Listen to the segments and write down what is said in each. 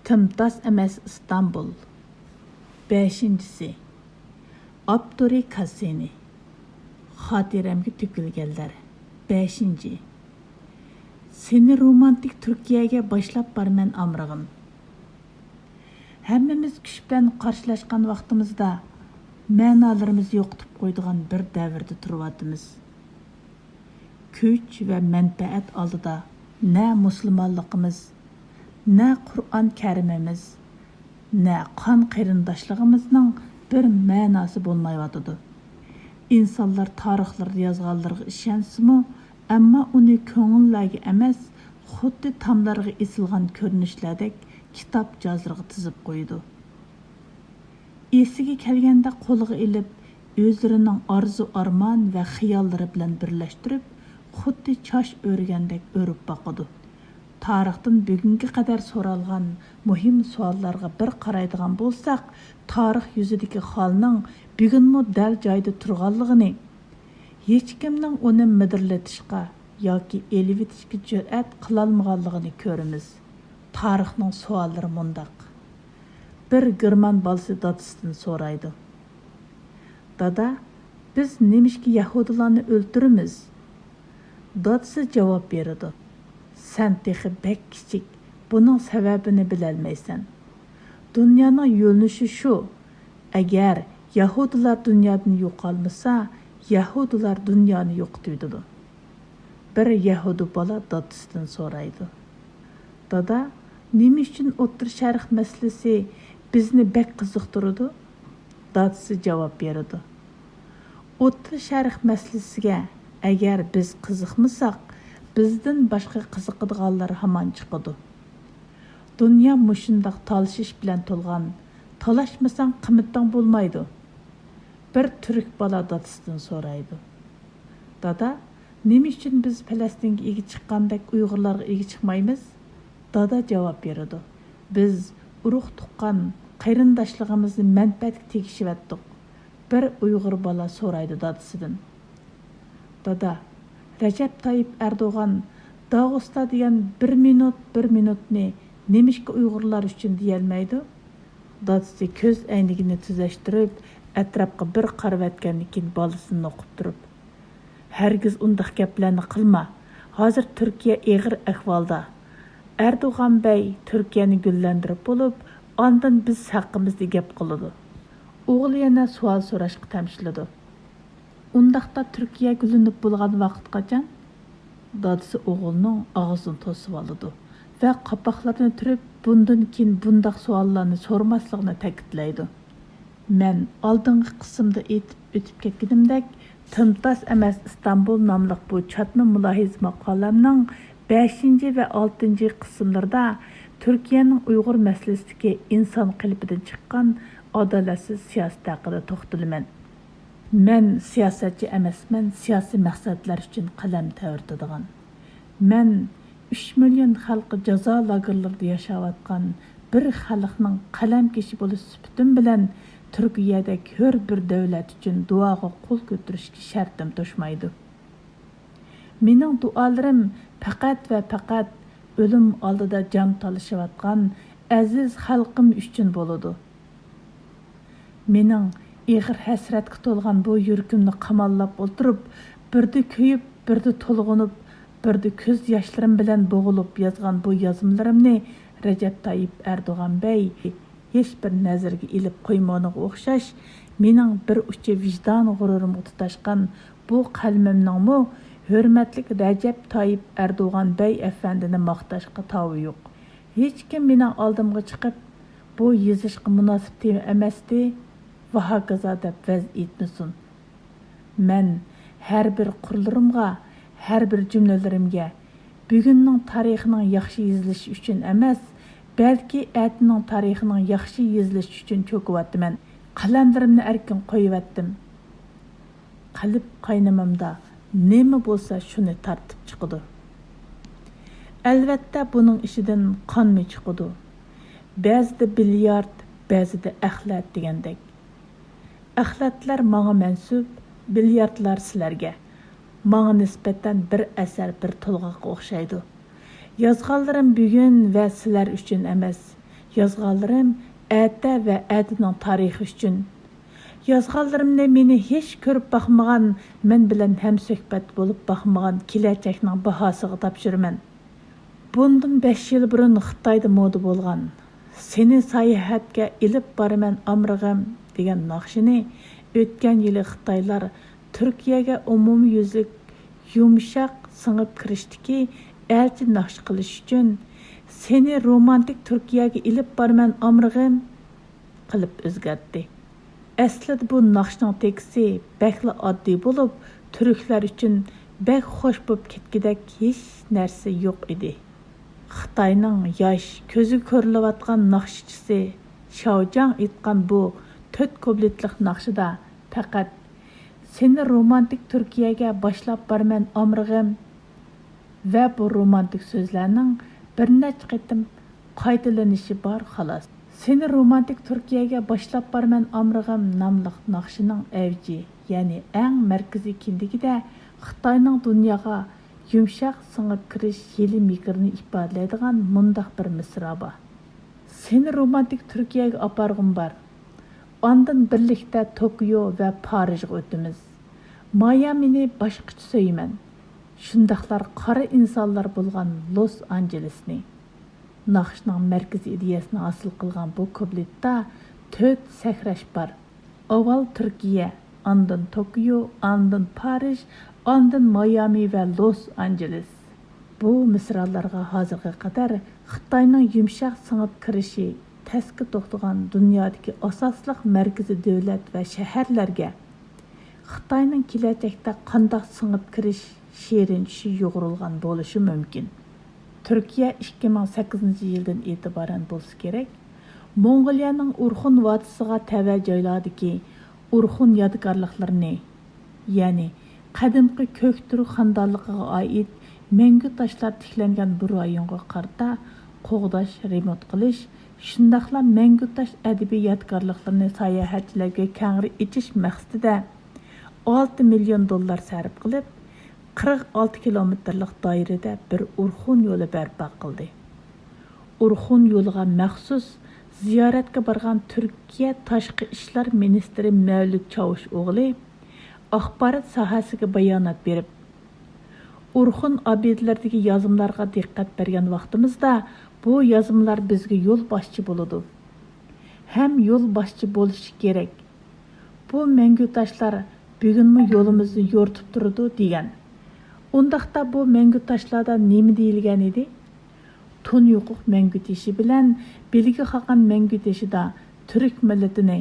Timtas emas İstanbul. 5-si. Abduri Kasini. Xotiremga to'kilganlar. 5-ci. Seni romantik Turkiyaga boshlab borman amrig'im. Hammamiz kuch bilan qarshilashgan vaqtimizda ma'nolarimizni yo'qotib qo'ydigan bir davrda turyapmiz. Kuch va manfaat oldida na musulmonligimiz, na Qur'on karimimiz, na qon qarindoshligimizning bir ma'nosi bo'lmayotidi. İnsanlar tarixlarda yozganlarga ishonsimi, ammo uni ko'ngillarga emas, xuddi tamlarga esilgan ko'rinishlardek kitob jozirga tizib qo'ydi. Esiga kelganda qo'liga ilib, o'zlarining orzu-armon va xiyollari bilan birlashtirib, xuddi chosh o'rgandek o'rib boqadi. Tarixdan bugunga qadar so'ralgan muhim savollarga bir qaraydigan bo'lsak, tarix yuzidagi holning bugunmi dal joyida turganligini, hech kimning uni midirlatishga yoki elivitishga jur'at qilolmaganligini ko'ramiz. Tarixning savollari mundaq. Bir German bolasi dadasidan so'raydi. Dada, biz nemishki yahudilarni o'ltiramiz? Dadasi javob beradi. Sen texi bek kichik, buning sababini bilolmaysan. Dunyoning yo'linishi shu. Agar yahudilar dunyodan yo'qolmasa, yahudilar dunyoni yo'qotadi. Bir yahudi bola dadasidan so'raydi. Dada, nima uchun O'rta Sharq masalasi bizni bek qiziqtiradi? Dadasi javob beradi. O'rta Sharq masalasiga agar biz qiziqmasak, bizdan boshqa qiziqadiganlar hamon chiqadi. Dunyo mushundaq talashish bilan to'lgan, talashmasang qimmatdan bo'lmaydi. Bir turk bola dadasidan so'raydi. Dada, nima uchun biz Falastinga ega chiqqandek Uyg'urlarga ega chiqmaymiz? Dada javob beradi. Biz urug' tuqqan qarindoshligimizni manfaatga tegishyaptik. Bir Uyg'ur bola so'raydi dadasidan. Dada, Recep Tayyip Erdoğan Dağıstan degan bir minutni nemishki Uyg'urlar uchun deyolmaydi? Dadasi ko'z aynigini tuzashtirib, atrofga bir qarab atgandan keyin bolasini o'qib turib, hargiz undaq gaplarni qilma. Hozir Turkiya og'ir ahvolda. Erdo'g'an bey Turkiyani gullantirib bo'lib, ondan biz haqimizda gap qiladi. O'g'li yana savol so'rashga tamshladi. Undaqda Turkiya gullanib bo'lgan vaqt qachon? Dadasi o'g'lining og'zini to'sib oldi va qapoqlarini turib, bundan keyin bundaq savollarni so'rmasligini ta'kidlaydi. Men oldingi qismda aytib o'tib ketganimdek, Timtas emas İstanbul nomli bu chatma mulohiz maqolamning 5 va 6 qismlarida Turkiyaning Uyg'ur masalasidagi inson qalbidan chiqqan adolatsiz siyosat haqida to'xtalaman. Men siyosatchi emasman, siyosiy maqsadlar uchun qalam tavritadigan. Men 3 million xalqi jazo lagerlarida yashayotgan bir xalqning qalamkeshi bo'lish sifatim bilan Turkiyada ko'r bir davlat uchun duoga qo'l ko'tarishga shartim to'shmaydi. Mening duolarim faqat va faqat o'lim oldida jon talashayotgan aziz xalqim uchun bo'ladi. Mening ig'ir hasratga to'lgan bu yuragimni qamallab o'tirib, birda kuyib, birda to'lg'inib, birda ko'z yoshlarim bilan bo'g'ilib yozgan bu yozmalarimni Recep Tayyip Erdoğan bey hech bir nazarga ilib qo'ymoniga o'xshash, mening bir uchi vijdon g'ururimga tutashgan bu qalbimningmi hurmatli Recep Tayyip Erdoğan bey efendini maqtashga tavi yo'q. Hech kim mening oldimga chiqib, bu yozishga munosib emasdi va hokazo deb vaz etmasin. Men har bir qurlarimga, har bir jumlalarimga bugunning tarixining yaxshi yozilishi uchun emas, balki atining tarixining yaxshi yozilishi uchun cho'kyapman. Qalamlarimni erkin qo'yibdim. Qalb qaynamamda nima bo'lsa shuni tartib chiqadi. Albatta buning ishidan qonmi chiqadi. Ba'zida bilyard, ba'zida axlat degandek. Axlatlar menga mansub, bilyardlar sizlarga. Menga nisbatan bir asar, bir to'lg'aqa o'xshaydi. Yozganlarim bugun va sizlar uchun emas, Yazğanlarım әтә və әтінің tarixi üçün. Yazğanlarımda meni heç көрüp baxmağan, mən bilən həm söhbət болып baxmağan keləcəknin bahasıga tapşırman. Bundan 5 yıl burun Xitayda moda bolğan. Seni sayahatga ilib baraman Amrig'im degan naqshini o'tgan yili Xitoylar Turkiyaga umumyuzlik yumshoq singib kirishdiki, elchi naqsh qilish uchun seni romantik Turkiyaga ilib baraman Amrig'im qilib o'zgartdi. Aslida bu naqshning tekisi bakla oddiy bo'lib, turklar uchun bak xo'sh bo'lib ketgidek hech narsa yo'q edi. Xitoyning yosh, ko'zi ko'rilayotgan naqshchisi Shaojang aytgan bu 4 kubletlik naqshida faqat seni romantik Turkiyaga boshlab borman Amrig'im va bu romantik so'zlarning bir necha qatim qaytalanishi bor xolos. Seni romantik Turkiyaga boshlab borman Amrig'im nomli naqshining avji, ya'ni eng markaziy kindigida Xitoyning dunyoga yumshoq singib kirish yili mikrini ifodalaydigan mundaq bir misra bor. Seni romantik Turkiyaga aparg'im bor. Ondan birlikda Tokyo va Parijga o'tamiz. Miami'ni boshqacha so'yman. Shundaqlar qora insonlar bo'lgan Los Angelesni. Naqshning markaziy ideyasini asıl qilgan bu kubletda 4 sakrash bor. Avval Turkiya, ondan Tokyo, ondan Parij, ondan Miami va Los Angeles. Bu misralarga hozirga qadar Xitoyning yumshoq singib kirishi taski to'xtagan dunyodagi asosli markaziy davlat va shaharlarga Xitoyning kelajakda qanday singib kirish she'rin tushi yo'g'rilgan bo'lishi mumkin. Turkiya 2008-yildan e'tiboran bo'lsa kerak, Mongoliyaning Urxun vodiysiga tava joylardagi Urxun yodgorliklarini, ya'ni qadimgi Ko'kturk xonadonligiga oid mangu toshlar tiklangan bu rayonga qarta qo'g'dash, remont qilish, shundaqla mangu tosh adabiy yodgorliklarini sayohatchilarga kengri ichish maqsadida 6 million dollar sarf qilib, 46 kilometrlik doirada bir Urxun yo'li barpo qildi. Urxun yo'liga maxsus ziyoratga borgan Turkiya Tashqi ishlar ministri Mevlüt Çavuşoğlu axborot sohasiga bayonot berib, Urxun abidlaridagi yozimlarga diqqat bergan vaqtimizda bu yozimlar bizga yo'l boshchi bo'ladi. Ham yo'l boshchi bo'lishi kerak. Bu mangu toshlar bugunmi yo'limizni yo'rtib turadi degan. Undaqda bu mangu toshlarda nima deyilgan edi? Tun yo'quq mangu tashi bilan belgi qolgan mangu tashida turk millatini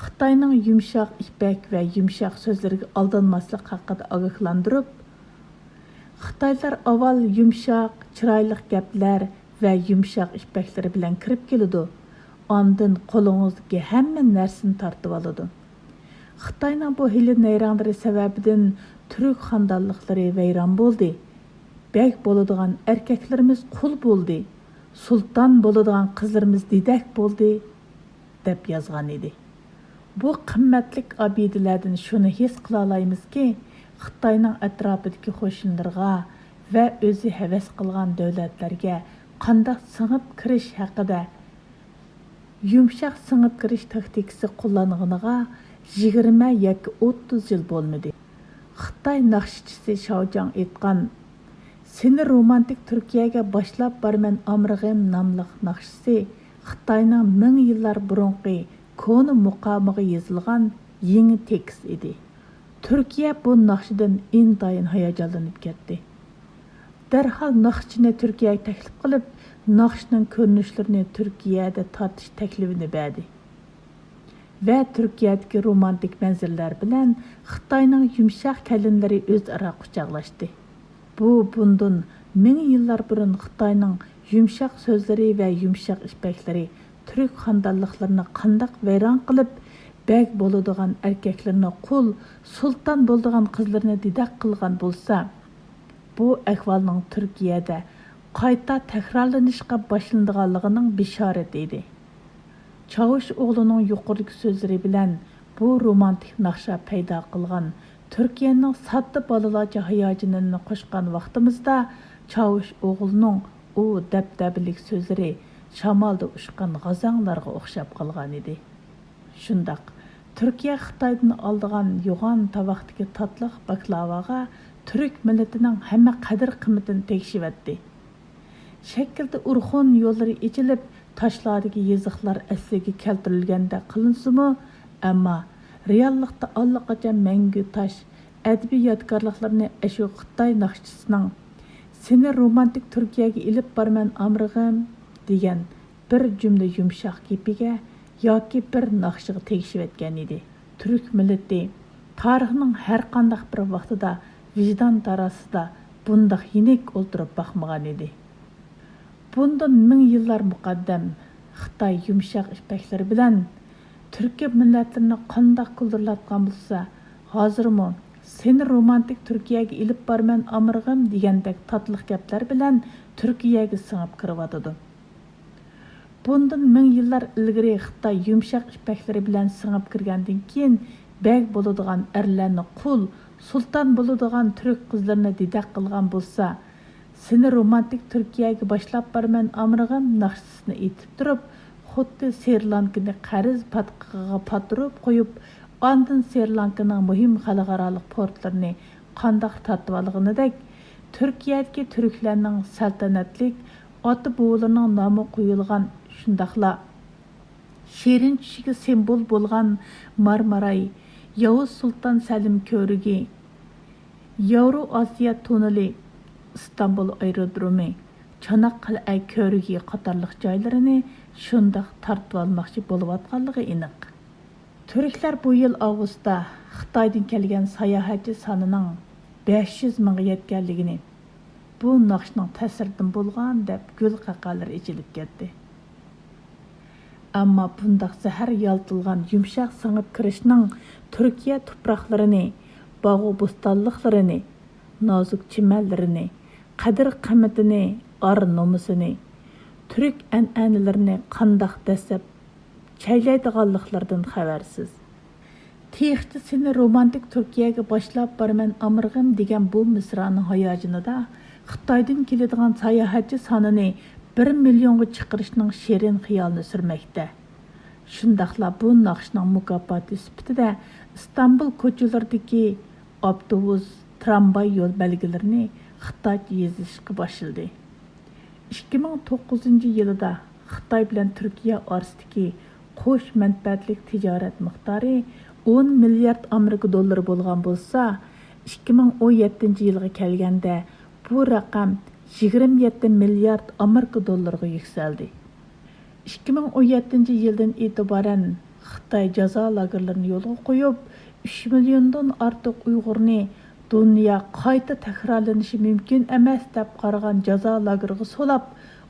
Xitoyning yumshoq ipak va yumshoq so'zlariga aldanmaslik haqida ogohlantirib, Xitoylar avval yumshoq, chiroyli gaplar va yumshoq ipaklari bilan kirib keladi. Ondan qo'lingizdagi hamma narsani tortib oladi. Xitoyning bu hili nayrandiri sababidan turk xonadonliklari vayron bo'ldi. Bek bo'ladigan erkaklarimiz qul bo'ldi. Sulton bo'ladigan qizlarimiz didak bo'ldi, deb yozgan edi. Bu qimmatlik abidalardan shuni his qila olamizki, Xitoyning atrofidagi qo'shinlarga va o'zi havas qilgan davlatlarga qanday singib kirish haqida yumshoq singib kirish taktikasi qo'llanganiga 20 yoki 30 yil bo'lmadi. Xitoy naqshchisi Shaojang aytgan "Seni romantik Turkiyaga boshlab borman Amrig'im" nomli naqshisi Xitoyning 1000 yillar burungi koni muqomiga yozilgan yangi tekst edi. Turkiya bu naqshdan intayin hayajonlanib ketdi. Darhol naqshchini Turkiyaga taklif qilib, naqshning ko'rinishlarini Turkiyada tortish taklifini berdi. Va Turkiyadagi romantik manzillar bilan Xitoyning yumshoq kalimlari o'zaro quchoqlashdi. Bu bundan 1000 yillar burun Xitoyning yumshoq so'zlari va yumshoq ipaklari turk xonadonliklarini qandaq vayron qilib, bek bo'ladigan erkaklarni qul, sulton bo'ladigan qizlarni didak qilgan bo'lsa, bu ahvolning Turkiyada qayta takrorlanishga boshlanadiganligining bishorati edi. Çavuşoğlu'nun yuqoridagi so'zlari bilan bu romantik naqsha paydo qilgan Turkiyaning sodda bolalarcha hayojonini qo'shgan vaqtimizda Çavuşoğlu'nun o dabdabilik so'zlari шамалда ұшқан ғазаңларға оқшап қалған еді. Шындақ, Түркия Қытайдан алдыған юған табақтығы татлық баклаваға түрік милләтінің әмі қадір қымытын текшіп әтті. Шәкілді ұрхон yolları ечіліп, taşlardagi yezıqlar әсліге keltirilgende qilinsimi, әмі reallıqda allaqacan мәңгі taş, әдіби yadgarlıqlarını әшу Қытай нақшчысының «Seni romantik Türkiye'ge ilip barman amrığım» degan bir cümle yumshaq gepiga yoki bir naqshiga tegishib etgan edi. Turk millati tarixning har qanday bir vaqtida vijdon tarasida bundaq yenik o'ltirib baxmagan edi. Bundan 1000 yillar muqaddam Xitoy yumshaq ipaklari bilan Turkiya millatlarini qanday kuldirlatgan bo'lsa, hozirmi «Seni romantik Türkiye'ge ilip barman amrığım» degandek tatlıq gaplar bilan Turkiyaga singib kirib Bundan 1000 yillar ilgari Xitoy yumshaq ipaklari bilan singib kirgandan keyin beg bo'ladigan erlarni qul, sulton bo'ladigan turk qizlarini didaq qilgan bo'lsa, «Seni romantik Turkiyaga boshlab barman amrığım» naqshisini aytib turib, xuddi Sri-Lankani qarz patqiga patirib qo'yib, ondan Sri-Lankaning muhim xalqarалық portlarini qandaq tatib olganidek, Turkiyadagi turklarning saltanatlik ota bobolarning nomi qo'yilgan shundaqla Şirin tushiga simbol bo'lgan Marmaray, Yavuz Sultan Selim ko'rigi, Yevro Osiyo tunneli, İstanbul aerodromi, Çanakkale ko'rigi qatorliq joylarini shundaq tartib olmoqchi bo'layotganligi aniq. Turklar bu yil avgustda Xitoydan kelgan sayohatchi sonining 500 mingga yetganligini, bu naqshning ta'siridan bo'lgan deb gul qaqalar ichilib ketdi. Ammo bundaq zahar yaltılgan yumshaq singib kirishning Turkiya tuproqlarini, bog'u bo'stonliqlarini, nozik chimanlarini, qadr qimmatini, ar nomusini, turk an'analarini qandaq dasab chaylaydiganliklardan xabarsiz. Texti «Seni romantik Turkiyaga boshlab barman amrığım» degan bu misraning hayojinida Xitoydan keladigan sayohatchi sonini 1 millionga chiqarishning shirin xiyolini surmoqda. Shundaqla bu naqshning mukofoti sifatida İstanbul ko'chalaridagi avtobus, tramvay yo'l belgilarini Xitoycha yozishga boshladi. 2009 yilida Xitoy bilan Turkiya orasidagi qo'sh manfaatlik tijorat miqdori 10 milliard Amerika dollari bo'lgan bo'lsa, 2017 yilga kelganda bu raqam 27 milliard Amerika dollariga yuksaldi. 2017 yildan e'tiboran Xitoy jazo lagerlarini yo'lga qo'yib, 3 milliondan ortiq Uyg'urni dunyo qayta takrorlanishi mumkin emas deb qaragan jazo lageriga solab,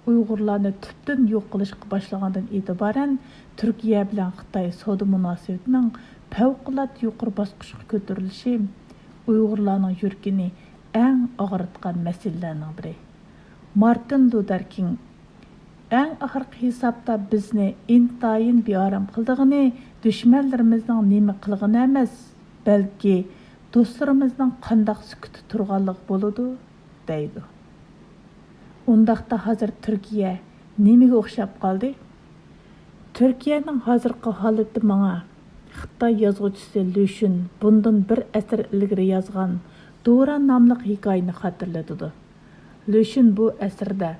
Uyg'urlarni tubdan yo'q qilishga boshlagandan e'tiboran Turkiya bilan Xitoy savdo munosabatining favqulodda yuqori bosqichga ko'tarilishi Uyg'urlarning yuragini eng og'ritgan masalalarning biri. Martin Luther King eng oxirgi hisobda bizni intayin beorom qildig'ini dushmanlarimizning nima qilg'ini emas, balki do'stlarimizning qandaq sukuti turganligi bo'ladi, deydi. Undaqda hozir Turkiya nimaga o'xshab qoldi? Turkiyaning hozirgi holati menga Xitoy yozuvchisi Lushin bundan bir asr ilgari yozgan Duran nomli hikoyani xotirlatadi. Lushin bu asrda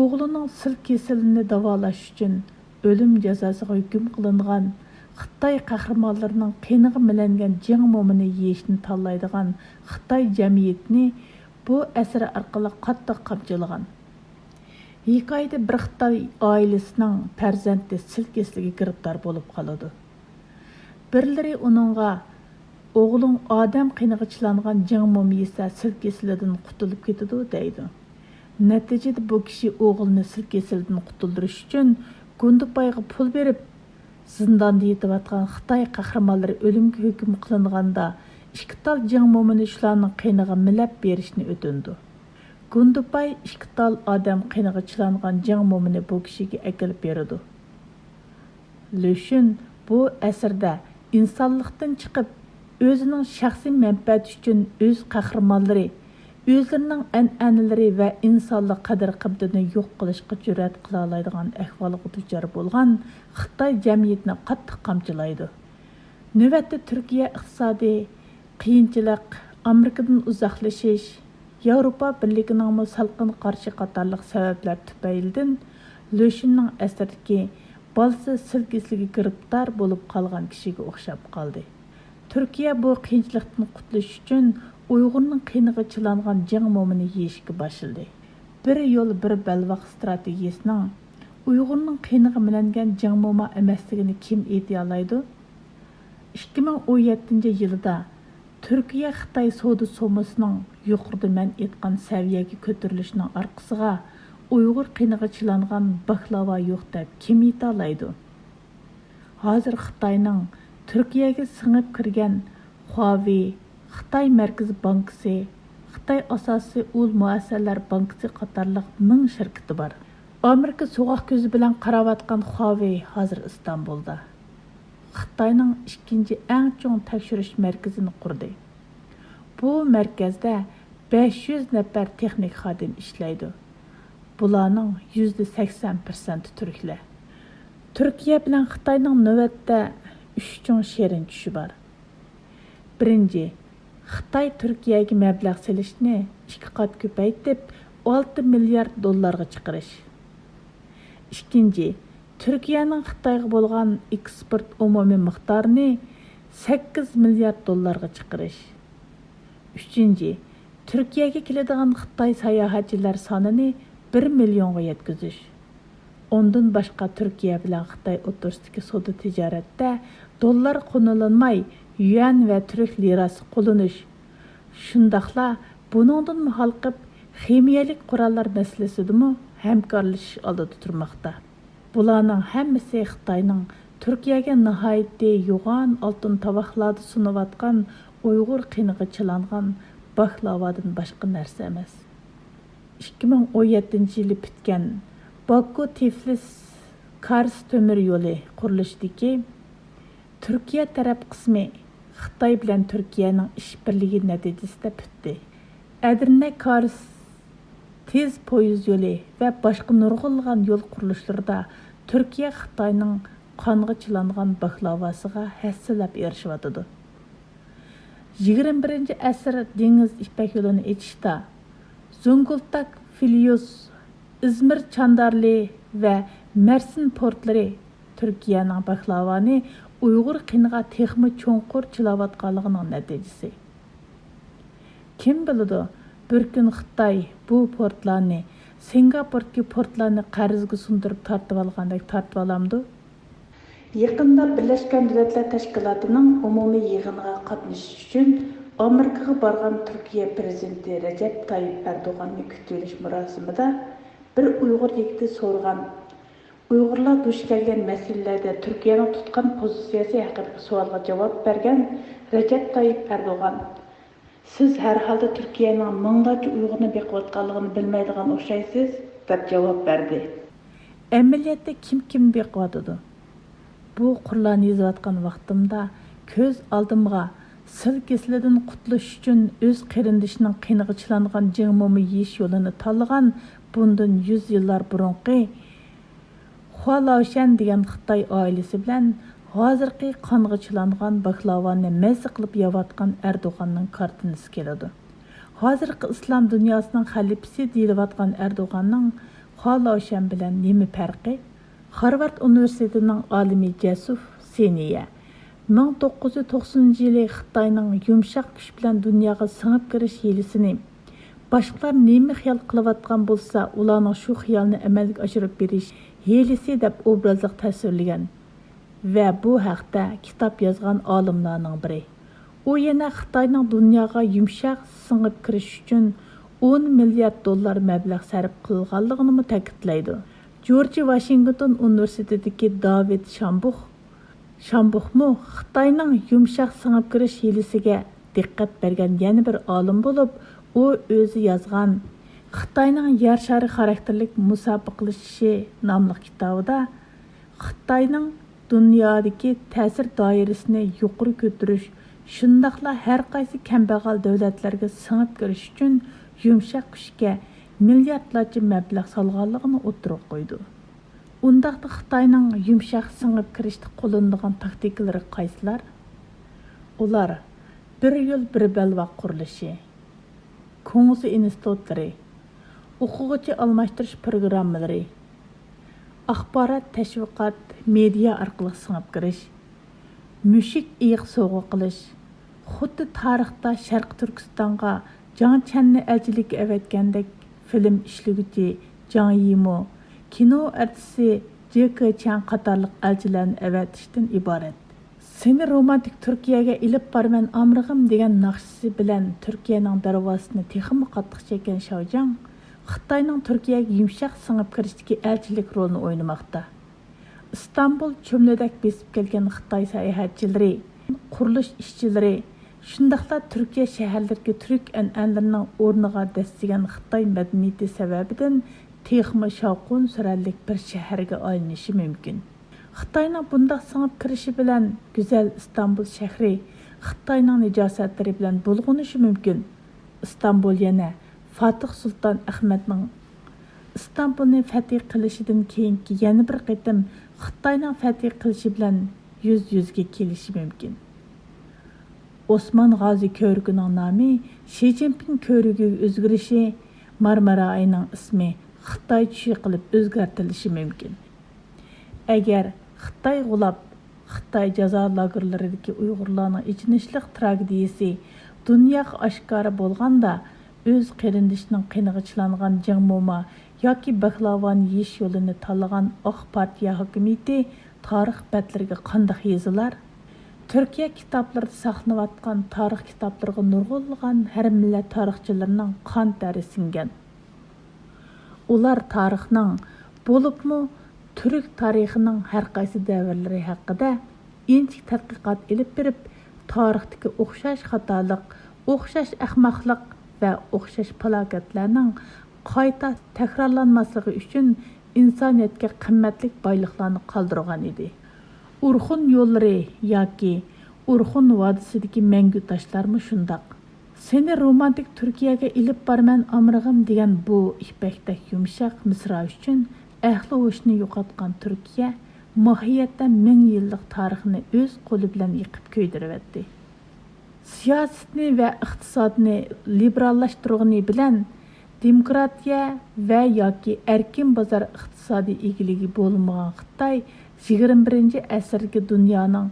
o'g'lining sil kesilini davolash uchun o'lim jazosiga hukm qilingan Xitoy qahramonlarining qiniga milangan jing momini yeyishni tanlaydigan Xitoy jamiyatini bu asr orqali qattiq qamchilagan. Hikoyada bir Xitoy oilasining farzandi sil kesiliga giribdor bo'lib qoladi. Birlari uningga o'g'ling odam qiniga chilangan jing momiyasi sil kesilidan qutulib ketadi deydi. Natijada bu kishi o'g'lini sil kesilidan qutuldirish uchun Gundupayga pul berib, zindonda yetayotgan Xitoy qahramonlari o'limga hukm qilinganda ikki tal jing momini shularning qiniga milab berishni o'tindi. Gundupay ikki tal odam qiniga chilangan jing momini bu kishiga akilib berdi. Lushin bu asrda insonlikdan chiqib, o'zining shaxsiy manfaati uchun o'z qahramonlari, o'zlarining an'analari va insonlik qadr-qimmatini yo'q qilishga jur'at qila oladigan ahvolga duchor bo'lgan Xitoy jamiyatini qattiq qamchilaydi. Navbatda Turkiya iqtisodiy qiyinchilik, Amerikadan uzoqlashish, Yevropa Birligining salqin qarshi qatorliq sabablar tufaylidan Löşinning asridagi balsa silkisliga giribdor bo'lib qolgan kishiga o'xshab qoldi. Turkiya bu qiyinchilikdan qutulish uchun Uyg'urning qiyniga chilangan jang momini yeyishga boshladi. Bir yo'l bir balvoq strategiyasining Uyg'urning qiyniga milangan jang momi emasligini kim ayta oladi? 2017-yilda Turkiya Xitoy savdo so'masining yuqorida men aytgan saviyaga ko'tarilishining orqasiga Uyg'ur qiyniga chilangan baklava yo'q deb kim ayta oladi? Hozir Xitoyning Turkiyaga singib kirgan Huawei, Xitoy Markaziy bankasi, Xitoy asosiy ul muassasalar bankasi qatorliq ming shirkati bor. Amerika so'g'oq ko'zi bilan qarayotgan Huawei hozir Istanbulda. Xitoyning ikkinchi eng chong tekshirish markazini qurdi. Bu markazda 500 nafar texnik xodim ishlaydi. Bularning %80% turklar. Turkiya bilan Xitoyning navbatda 3 chong sherin tushi bor. Birinchi, Xitoy Turkiyaga mablag' selishni 2 qat ko'paytirib 6 milliard dollarga chiqarish. Ikkinchi, Turkiyaning Xitoyga bo'lgan eksport umumiy miqdorini 8 milliard dollarga chiqarish. Uchinchi, Turkiyaga keladigan Xitoy sayohatchilar sonini 1 millionga yetkazish. Ondan boshqa Turkiya bilan Xitoy o'rtasidagi savdo tijoratda dollar qo'llanilmay, yuan va turk lirasi qo'llanish. Shundaqla buningdan muhalqib ximiyalik qurollar masalasidami hamkorlashish oldida turmoqda. Bularning hammasi Xitoyning Turkiyaga nihoyatda yo'g'on oltin tovoqlarda sunayotgan Uyg'ur qiyniga chilangan baklavadan boshqa narsa emas. 2017-yili bitgan Baku-Tiflis-Kars temir yo'li qurilishidagi Turkiya taraf qismi Xitoy bilan Turkiyaning ish birligi natijasida bitdi. Edirne-Kars tez poyezd yo'li va boshqa nurg'unlagan yo'l qurilishlarida Turkiya Xitoyning qonga chilangan baklavasiga hassalab erishyotdi. 21-asr dengiz ipak yo'lini etishda Zonguldak, Filyos, İzmir, Çandarlı va Mersin portlari Turkiyaning baklavani Uyg'ur qiyniga texmi cho'nqur chilayotganligining natijasi. Kim biladi, bir kun Xitoy bu portlarni Singapurdagi portlarni qarzga sundirib tortib olgandek tortib olamdi. Yaqinda Birlashgan Davlatlar Tashkilotining umumiy yig'iniga qatnashish uchun Amerikaga borgan Turkiya prezidenti Recep Tayyip Erdo'g'anni kutilish marosimida bir Uyg'ur yigiti so'rgan Uyg'urlar duch kelgan masalalarda Turkiyaning tutgan pozitsiyasi haqidagi savolga javob bergan Recep Tayyip Erdo'g'an, siz har holda Turkiyaning minglarcha Uyg'urni beqiyotganligini bilmaydigan o'xshaysiz, deb javob berdi. Amaliyotda kim beqiyotdi? Bu Qur'onni yozayotgan vaqtimda ko'z oldimga sil kesilidan qutulish uchun o'z qarindishining qiyniga chilangan jingmomi yeyish yo'lini tanlagan bundan 100 yillar burunqi Hualaoshan degan Xitoy oilasi bilan hozirgi qonga chilangan baklavani mazza qilib yeyotgan Erdo'g'anning kartinasi keladi. Hozirgi islom dunyosining xalifasi deyilayotgan Erdo'g'anning Hualaoshan bilan nima farqi? Harvard universitetining olimi Jasuf Seniya 1990-yili Xitoyning yumshoq kuch bilan dunyoga singib kirish hiylesini boshqalar nima xiyol qilayotgan bo'lsa, ularning shu xiyolni amalga oshirib berish hiylesi deb obrazliq tasvirlagan va bu haqda kitob yozgan olimlarning biri. U yana Xitoyning dunyoga yumshoq singib kirish uchun 10 milliard dollar mablag' sarf qilganligini ta'kidlaydi. George Washington universitetidagi David Shambuxmu Xitoyning yumshoq singib kirish hiylesiga diqqat bergan yana bir olim bo'lib, u o'zi yozgan Xitoyning yer shari xarakterlik musobaqalashishi nomli kitobida Xitoyning dunyodagi ta'sir doirasini yuqori ko'tarish, shundaqla har qaysi kambag'al davlatlarga singib kirish uchun yumshoq kuchga milliardlarcha mablag' solganligini o'tirib qo'ydi. Undaqda Xitoyning yumshoq singib kirishda qo'llanadigan taktikalari qaysilar? Ular bir yo'l bir balvoq qurilishi, ko'ngzi institutlari, o'quvchi almashtirish programmalari, axborot tashviqot media orqali singib kirish, mushuk iyiq sovg'a qilish, xuddi tarixda Sharq Turkistonga Jang Channi elchilik avatgandek film ishlaguvchi Jang Yimo, kino artisti Jeki Chan qatorliq elchilarni avatishdan iborat. Seni romantik Turkiyaga ilib borman amrig'im degan naqshisi bilan Turkiyaning darvozasini texmi qattiq chekkan Shaojang Xitoyning Turkiyaga yumshoq singib kirishdagi elchilik rolini o'ynamoqda. İstanbul cho'mladek besib kelgan Xitoy sayohatchilari, qurilish ishchilari, shundaqla Turkiya shaharlariga turk an'analarining o'rniga dastigan Xitoy madaniyati sababidan texmi shavqun surarlik bir shaharga aylanishi mumkin. Xitoyning bundaq singib kirishi bilan go'zal İstanbul shahri Xitoyning nijosatlari bilan bulg'unishi mumkin. İstanbul yana Fatih Sultan Ahmedning İstanbulni fath qilishidan keyingi yana bir qitim Xitoyning fath qilishi bilan yüz-yüzga kelishi mumkin. Osman G'ozi ko'rigining nomi Shi Jinping ko'rigiga o'zgarishi, Marmara oyining ismi Xitoycha qilib o'zgartirilishi mumkin. Agar Xitoy g'ulab, Xitoy jazo lagerlaridagi Uyg'urlarning ichinishliq tragediyasi dunyoga oshkora bo'lganda, o'z qarindishining qiniga chilangan Jiang Moma yoki baklavon yeyish yo'lini tanlagan Oq partiya hokimiyati tarix batlariga qanday yozilar? Turkiya kitoblarida saqlanayotgan tarix kitoblariga nurg'unlagan har millat tarixchilarining qon tari singan. Ular tarixning, bo'libmi Türk tarixining har qaysi davrlari haqida inchik tadqiqot ilib berib, tarixdagi o'xshash xatolik, o'xshash ahmoqlik va o'xshash falokatlarning qayta takrorlanmasligi uchun insoniyatga qimmatli boyliqlarni qoldirgan edi. Urxun yo'llari yoki Urxun vodisidagi mangu toshlarmi shundoq. Seni romantik Turkiyaga ilib borman amrig'im degan bu ipakdek yumshoq misra uchun ahli ho'shni yo'qotgan Turkiya mohiyatda 1000 yillik tarixni o'z qo'li bilan yiqib ko'ydiribdi. Siyosatni va iqtisodni liberallashtirgani bilan demokratiya va yoki erkin bozor iqtisodiy egiligi bo'lmagan Xitoy 21-asrgi dunyoning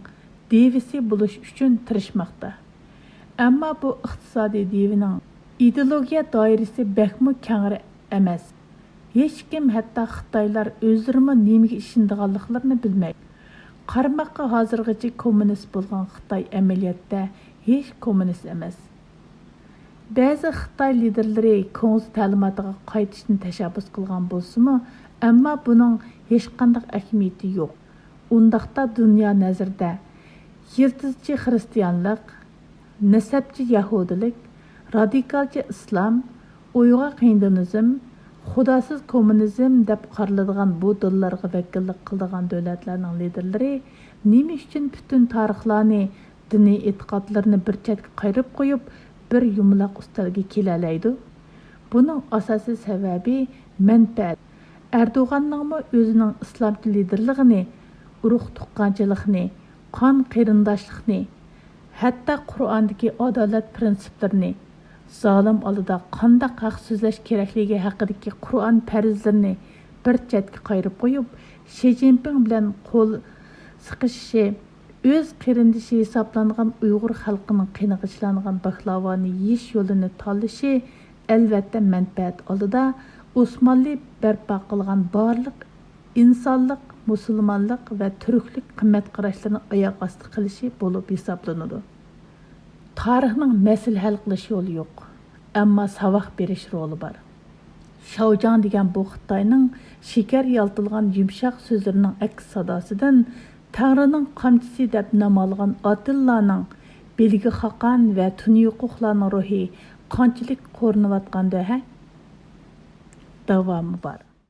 devisi bo'lish uchun tirishmoqda. Ammo bu iqtisodiy devining ideologiya doirasi bakmi kengri emas. Hech kim, hatto Xitoylar o'zlari nimaga ishonadiganliklarini bilmaydi. Qarmoqqa hozirgacha kommunist bo'lgan Xitoy amaliyotda hech kommunist emas. Ba'zi Xitoy liderlari Ko'ngzi ta'limotiga qaytishni tashabbus qilgan bo'lsa-mu, ammo buning hech qanday ahamiyati yo'q. Undaqda dunyo nazarida yiltizchi xristianlik, nasabchi yahudilik, radikalchi islom, uyg'ur hindunizm, xudosiz kommunizm deb qaraladigan bu dinlarga vakillik qiladigan davlatlarning liderlari nima uchun butun tarixlarni, diniy e'tiqodlarni bir chetga qayrib qo'yib, bir yumaloq ustalga kelalaydi? Buning asosiy sababi manfaat. Erdo'g'anning o'zining islomchi liderligini, urug' tuqqanchilikni, qon qarindoshlikni, hatto Qur'ondagi adolat prinsiplarini, zolim oldida qanday haq so'zlash kerakligi haqidagi Qur'on farzlarini bir chetga qayrib qo'yib, Shi Jinping bilan qo'l siqishishi, o'z qarindishi hisoblangan Uyg'ur xalqining qiniga chilangan baklavoni yeyish yo'lini tanlashi albatta manfaat oldida Osmonli barpo qilgan barliq insonlik, musulmonlik va turklik qimmat qarashlarini oyoq osti qilishi bo'lib hisoblanadi. Tarixning masal hal qilish yo'li yo'q, ammo savoq berish roli bor. Shaojang degan bu Xitoyning shekar yaltilgan yumshoq so'zlarining aks sadosidan Tanrıning qamchisi deb nom olgan Atilla'ning belgi xaqan va tunyuquqlarning ruhi qanchalik qo'rinayotganda davomi bor.